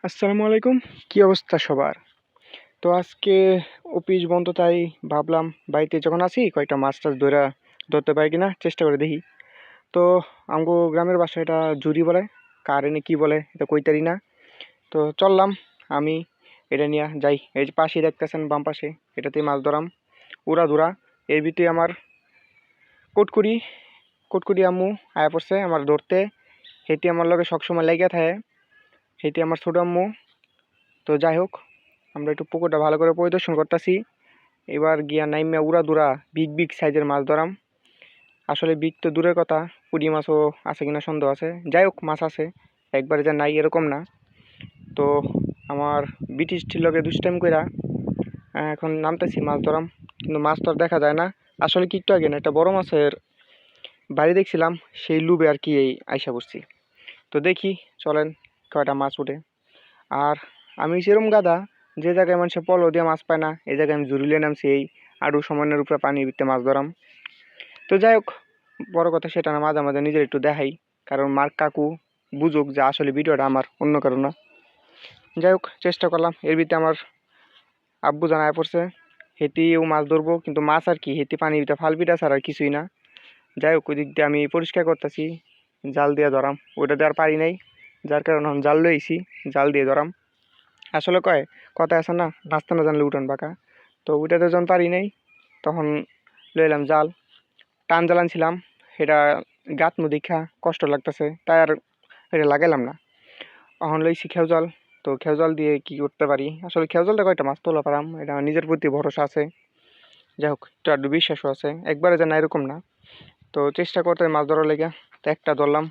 আসসালামু আলাইকুম। কি অবস্থা সবার? তো আজকে অফিস বন্ধ, তাই ভাবলাম বাড়িতে যখন আছি কয়েকটা মাছ টাছ ধরতে পারি কিনা চেষ্টা করে দেখি। তো আমগো গ্রামের বাসায় এটা জুরি বলে, কার এনে কি বলে এটা কইতারি না। তো চললাম আমি এটা নিয়ে যাই। এই যে পাশে দেখতেছেন বাম পাশে, এটাতেই মাছ ধরাম উড়া ধরা। এর ভিতরে আমার কোটকুড়ি কোটকুড়ি আম্মু আয়া পড়ছে আমার ধরতে। হেঁটে আমার লগে সবসময় লেগে থাকে, হেঁটে আমার ছোট আম্মু। তো যাই হোক, আমরা একটু পুকুরটা ভালো করে পরিদর্শন করতেছি। এবার গিয়া নাইমা উড়া দুরা বিগ বিগ সাইজের মাছ ধরাম। আসলে বিগ তো দূরের কথা, পুঁটি মাছও আছে কিনা সন্দেহ আছে। যাই হোক, মাছ আছে, একবারে যে নাই এরকম না। তো আমার ব্রিটিশটির লগে দুষ্টাইম কইরা এখন নামতেছি মাছ ধরাম, কিন্তু মাছ তো আর দেখা যায় না। আসলে কি একটু আগে না একটা বড় মাছের বাড়ি দেখছিলাম, সেই লুবে আর কি এই আইসা পড়ছি। তো দেখি, চলেন কয়টা মাছ উঠে। আর আমি সেরম গাদা, যে জায়গায় মানুষের পলো দিয়ে মাছ পায় না এই জায়গায় আমি জুড়িলে নামছি এই আড়ু সমানের উপরে পানির ভিতরে মাছ ধরাম। তো যাই হোক, বড় কথা সেটা না, মাঝে মাঝে নিজের একটু দেখাই, কারণ মার কাকু বুঝুক যে আসলে ভিডিওটা আমার, অন্য কারণ না। যাই হোক, চেষ্টা করলাম। এর ভিতরে আমার আব্বু জানায় পড়ছে, হেঁটেও মাছ ধরবো, কিন্তু মাছ আর কি হেঁটে পানির ভিতরে ফালপিটা ছাড়া আর কিছুই না। যাই হোক, ওই দিক দিয়ে আমি পরিষ্কার করতেছি, জাল দিয়ে ধরাম। ওইটা দেওয়ার পারি নাই, যার কারণে আমি জাল লইছি, জাল দিয়ে ধরাম। আসলে কথা আছে না, নাচতে না জানলে উঠান বাঁকা। তো ওইটাতে যখন পারি নাই, তখন লইলাম জাল। টান জাল আনছিলাম, সেটা গাত মু দেখা কষ্ট লাগতেছে, তাই আর এটা লাগাইলাম না। এখন লইছি খেও জাল। তো খেও জাল দিয়ে কি করতে পারি, আসলে খেও জালটা কয়টা মাছ তোলা পারাম, এটা আমার নিজের প্রতি ভরসা আছে। যাই হোক, একটু আধটু বিশ্বাসও আছে, একবারে যে না এরকম না। তো চেষ্টা করতে মাছ ধরার লেগে। তো একটা ধরলাম,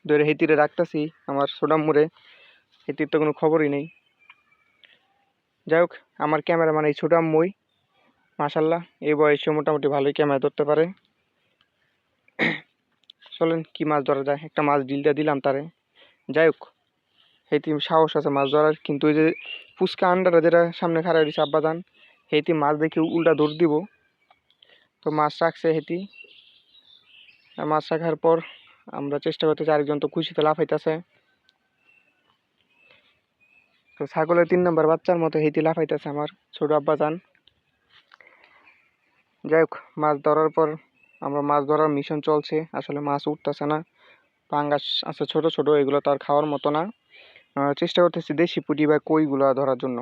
ধরে হেতিরে রাখতেছি আমার সোডামুড়ে। হেতির তো কোনো খবরই নেই। যাই হোক, আমার ক্যামেরাম্যান এই ছোট আম্মুই, মাশাল্লাহ এই বয়সে মোটামুটি ভালোই ক্যামেরা ধরতে পারে। চলেন কি মাছ ধরা যায়, একটা মাছ ডিলটা দিলাম তারে। যাই হোক, হেতি সাহস আছে মাছ ধরার, কিন্তু ওই যে ফুচকা আন্ডারে যেটা সামনে খাড়া দিছে আব্বাজান, হেতি মাছ দেখে উল্টা দৌড় দিব। তো মাছ রাখছে হেতি, আর মাছ রাখার পর আমরা চেষ্টা করতেছি, আরেকজন তো খুশিতে লাফাইতেছে। তো ছাগলের 3 নম্বর বাচ্চার মতো হেতি লাফাইতেছে আমার ছোট আব্বাজান। যাই হোক, মাছ ধরার পর আমরা মাছ ধরার মিশন চলছে, আসলে মাছ উঠতেছে না। পাঙ্গাস আছে ছোট ছোট, এগুলো তো আর খাওয়ার মতো না। চেষ্টা করতেছি দেশি পুঁটি বা কইগুলো ধরার জন্য।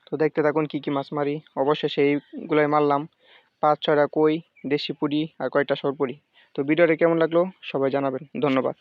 তো দেখতে থাকুন কি কি মাছ মারি। অবশ্যই সেইগুলোই মারলাম, 5-6টা কই, দেশি পুঁটি আর কয়েকটা সরপুরি। তো ভিডিওটা কেমন লাগলো সবাই জানাবেন, ধন্যবাদ।